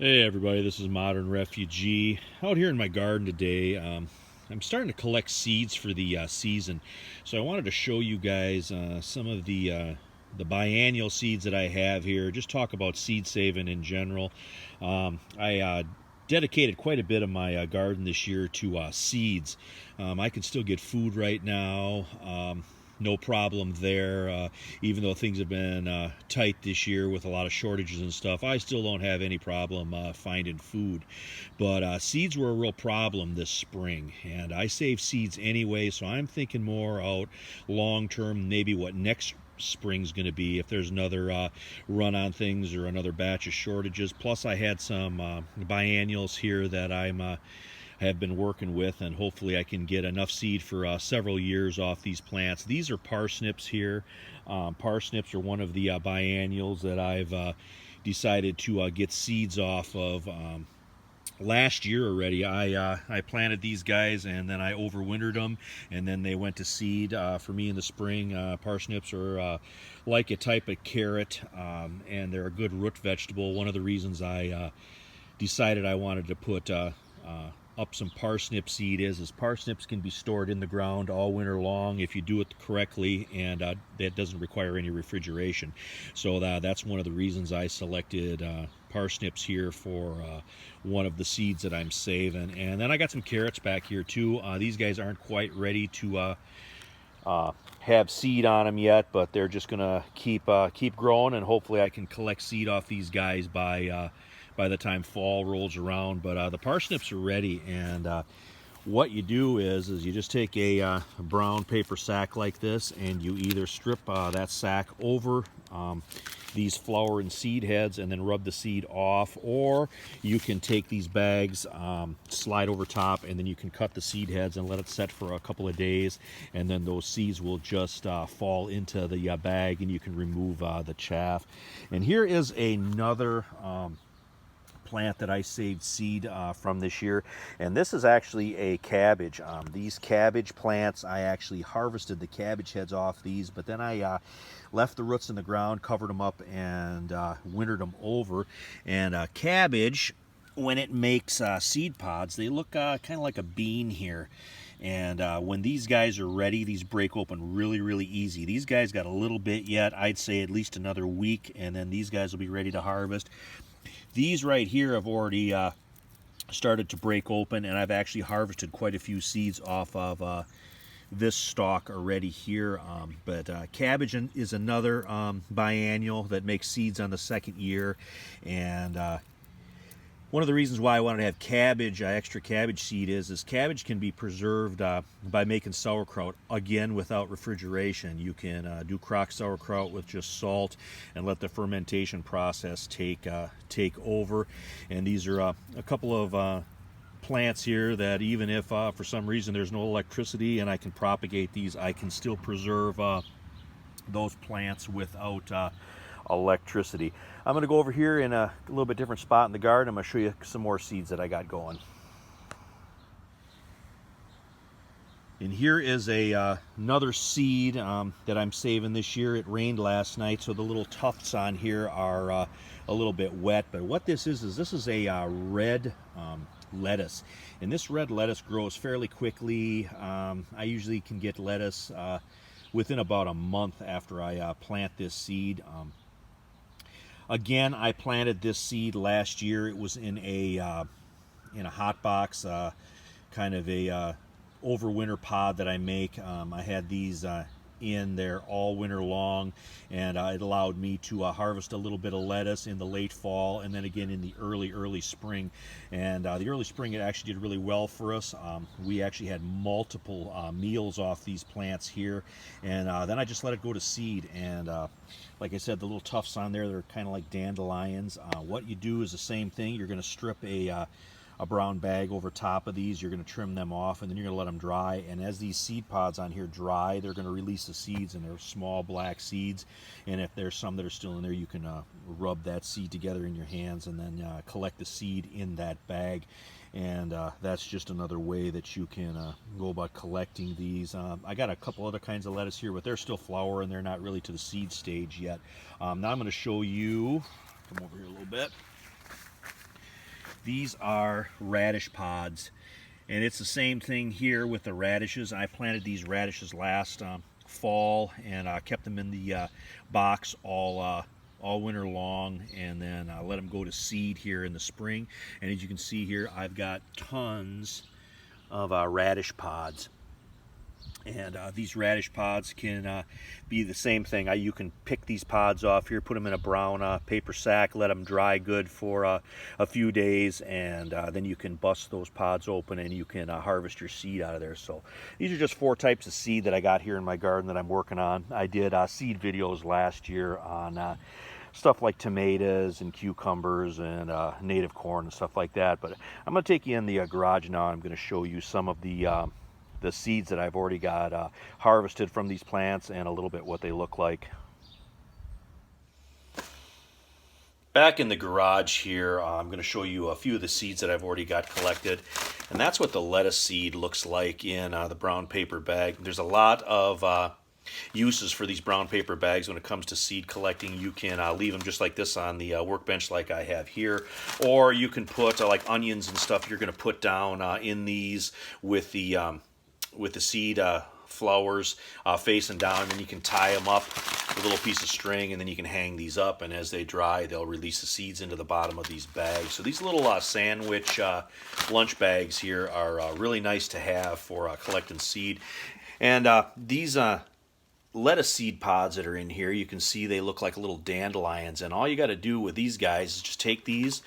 Hey everybody, this is Modern Refugee. Out here in my garden today, I'm starting to collect seeds for the season. So I wanted to show you guys some of the biennial seeds that I have here. Just talk about seed saving in general. I dedicated quite a bit of my garden this year to seeds. I can still get food right now. No problem there. Even though things have been tight this year with a lot of shortages and stuff, I still don't have any problem finding food. But seeds were a real problem this spring, and I save seeds anyway, so I'm thinking more out long term, maybe what next spring's going to be if there's another run on things or another batch of shortages. Plus I had some biennials here that have been working with, and hopefully I can get enough seed for several years off these plants. These are parsnips here. Parsnips are one of the biennials that I've decided to get seeds off of. Last year already I planted these guys, and then I overwintered them, and then they went to seed for me in the spring. Parsnips are like a type of carrot, and they're a good root vegetable. One of the reasons I decided I wanted to put up some parsnip seed is parsnips can be stored in the ground all winter long if you do it correctly, and that doesn't require any refrigeration. So that's one of the reasons I selected parsnips here for one of the seeds that I'm saving. And then I got some carrots back here too. These guys aren't quite ready to have seed on them yet, but they're just gonna keep growing, and hopefully I can collect seed off these guys by the time fall rolls around. But the parsnips are ready, and what you do is you just take a brown paper sack like this, and you either strip that sack over these flower and seed heads and then rub the seed off, or you can take these bags, slide over top, and then you can cut the seed heads and let it set for a couple of days, and then those seeds will just fall into the bag, and you can remove the chaff. And here is another plant that I saved seed from this year, and this is actually a cabbage. These cabbage plants, I actually harvested the cabbage heads off these, but then I left the roots in the ground, covered them up, and wintered them over. And cabbage, when it makes seed pods, they look kind of like a bean here. And when these guys are ready, these break open really easy. These guys got a little bit yet. I'd say at least another week, and then these guys will be ready to harvest. These right here have already started to break open, and I've actually harvested quite a few seeds off of this stalk already here. But cabbage is another biennial that makes seeds on the second year, and one of the reasons why I wanted to have cabbage, extra cabbage seed, is cabbage can be preserved by making sauerkraut, again without refrigeration. You can do crock sauerkraut with just salt and let the fermentation process take over. And these are a couple of plants here that even if for some reason there's no electricity and I can propagate these, I can still preserve those plants without electricity. I'm going to go over here in a little bit different spot in the garden. I'm going to show you some more seeds that I got going. And here is another seed that I'm saving this year. It rained last night, so the little tufts on here are a little bit wet. But what this is this is a red lettuce. And this red lettuce grows fairly quickly. I usually can get lettuce within about a month after I plant this seed. Again, I planted this seed last year. It was in a hot box, kind of a overwinter pod that I make. I had these in there all winter long, and it allowed me to harvest a little bit of lettuce in the late fall, and then again in the early spring. And the early spring, it actually did really well for us. We actually had multiple meals off these plants here, and then I just let it go to seed. And like I said, the little tufts on there, they're kind of like dandelions. What you do is the same thing. You're going to strip a brown bag over top of these. You're going to trim them off, and then you're going to let them dry. And as these seed pods on here dry, they're going to release the seeds, and they're small black seeds. And if there's some that are still in there, you can rub that seed together in your hands and then collect the seed in that bag. And that's just another way that you can go about collecting these. I got a couple other kinds of lettuce here, but they're still flower and they're not really to the seed stage yet. Now I'm going to show you, come over here a little bit. These are radish pods, and it's the same thing here with the radishes. I planted these radishes last fall, and kept them in the box all winter long, and then let them go to seed here in the spring. And as you can see here, I've got tons of radish pods. And these radish pods can be the same thing. You can pick these pods off here, put them in a brown paper sack, let them dry good for a few days, and then you can bust those pods open and you can harvest your seed out of there. So these are just 4 types of seed that I got here in my garden that I'm working on. I did seed videos last year on stuff like tomatoes and cucumbers and native corn and stuff like that. But I'm going to take you in the garage now. I'm going to show you some of the seeds that I've already got harvested from these plants and a little bit what they look like. Back in the garage here, I'm going to show you a few of the seeds that I've already got collected. And that's what the lettuce seed looks like in the brown paper bag. There's a lot of uses for these brown paper bags when it comes to seed collecting. You can leave them just like this on the workbench like I have here, or you can put like onions and stuff you're going to put down in these with the seed flowers facing down, and then you can tie them up with a little piece of string, and then you can hang these up, and as they dry they'll release the seeds into the bottom of these bags. So these little sandwich lunch bags here are really nice to have for collecting seed. And these lettuce seed pods that are in here, you can see they look like little dandelions, and all you got to do with these guys is just take these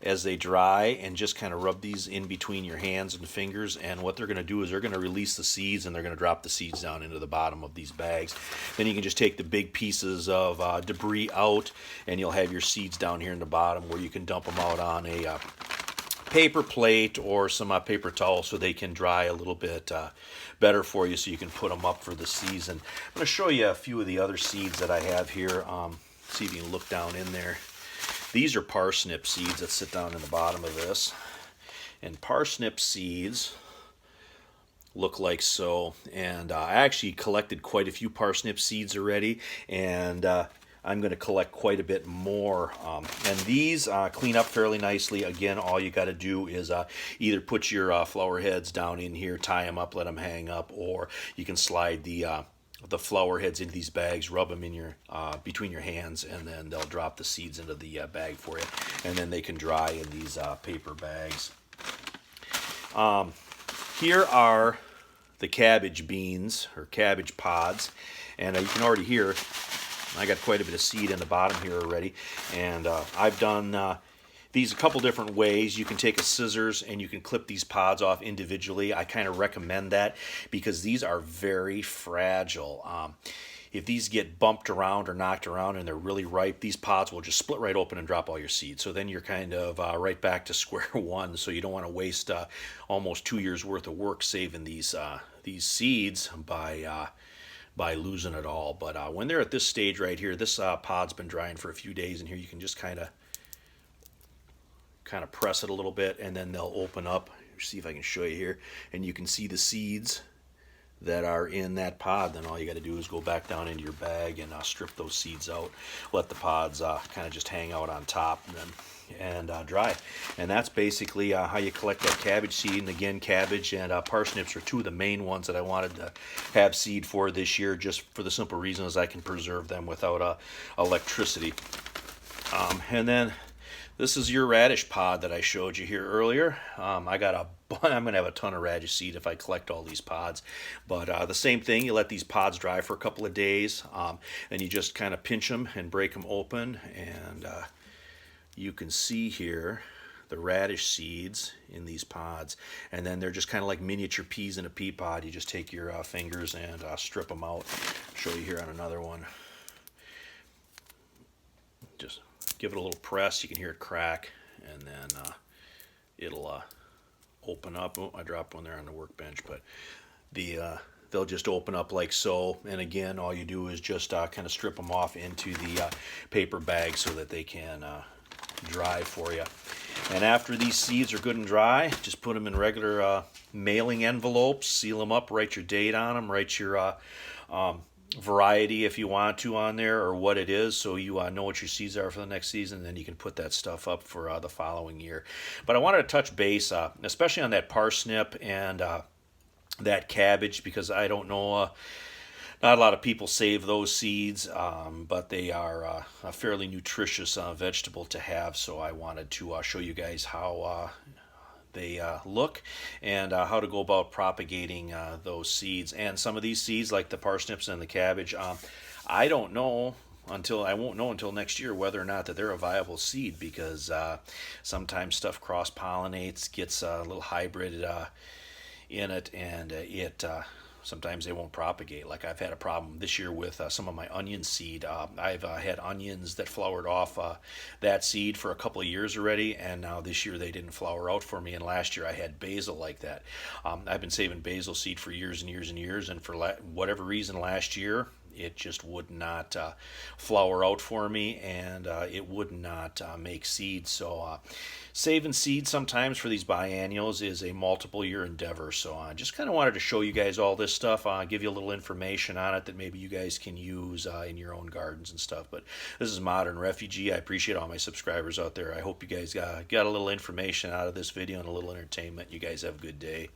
as they dry and just kind of rub these in between your hands and fingers, and what they're going to do is they're going to release the seeds, and they're going to drop the seeds down into the bottom of these bags. Then you can just take the big pieces of debris out, and you'll have your seeds down here in the bottom where you can dump them out on a paper plate or some paper towel so they can dry a little bit better for you, so you can put them up for the season. I'm going to show you a few of the other seeds that I have here. See if you can look down in there. These are parsnip seeds that sit down in the bottom of this. And parsnip seeds look like so. And I actually collected quite a few parsnip seeds already, and I'm going to collect quite a bit more. And these clean up fairly nicely. Again, all you got to do is either put your flower heads down in here, tie them up, let them hang up, or you can slide the flower heads into these bags, rub them in your between your hands, and then they'll drop the seeds into the bag for you, and then they can dry in these paper bags. Here are the cabbage beans or cabbage pods, and you can already hear I got quite a bit of seed in the bottom here already, and I've done these a couple different ways. You can take a scissors and you can clip these pods off individually. I kind of recommend that because these are very fragile. If these get bumped around or knocked around and they're really ripe, these pods will just split right open and drop all your seeds. So then you're kind of right back to square one. So you don't want to waste almost 2 years worth of work saving these seeds by losing it all. But when they're at this stage right here, this pod's been drying for a few days, and here you can just kind of press it a little bit, and then they'll open up. See if I can show you here, and you can see the seeds that are in that pod. Then all you got to do is go back down into your bag and strip those seeds out, let the pods kind of just hang out on top, and dry. And that's basically how you collect that cabbage seed. And again, cabbage and parsnips are two of the main ones that I wanted to have seed for this year, just for the simple reason is I can preserve them without electricity. And then this is your radish pod that I showed you here earlier. I'm going to have a ton of radish seed if I collect all these pods. But the same thing, you let these pods dry for a couple of days, and you just kind of pinch them and break them open. And you can see here the radish seeds in these pods. And then they're just kind of like miniature peas in a pea pod. You just take your fingers and strip them out. I'll show you here on another one. Just give it a little press, you can hear it crack, and then it'll open up. Oh, I dropped one there on the workbench, but they'll just open up like so. And again, all you do is just kind of strip them off into the paper bag so that they can dry for you. And after these seeds are good and dry, just put them in regular mailing envelopes, seal them up, write your date on them, write your variety if you want to on there, or what it is, so you know what your seeds are for the next season. Then you can put that stuff up for the following year. But I wanted to touch base, especially on that parsnip and that cabbage, because I don't know. Not a lot of people save those seeds, but they are a fairly nutritious vegetable to have. So I wanted to show you guys how they look and how to go about propagating those seeds. And some of these seeds, like the parsnips and the cabbage, I don't know I won't know until next year whether or not that they're a viable seed, because sometimes stuff cross pollinates, gets a little hybrid in it, and sometimes they won't propagate. Like I've had a problem this year with some of my onion seed. I've had onions that flowered off that seed for a couple of years already, and now this year they didn't flower out for me. And last year I had basil like that. I've been saving basil seed for years and years and years, and for whatever reason last year it just would not flower out for me, and it would not make seeds. So saving seeds sometimes for these biennials is a multiple year endeavor. So I just kind of wanted to show you guys all this stuff, give you a little information on it that maybe you guys can use in your own gardens and stuff. But this is Modern Refugee. I appreciate all my subscribers out there. I hope you guys got a little information out of this video and a little entertainment. You guys have a good day.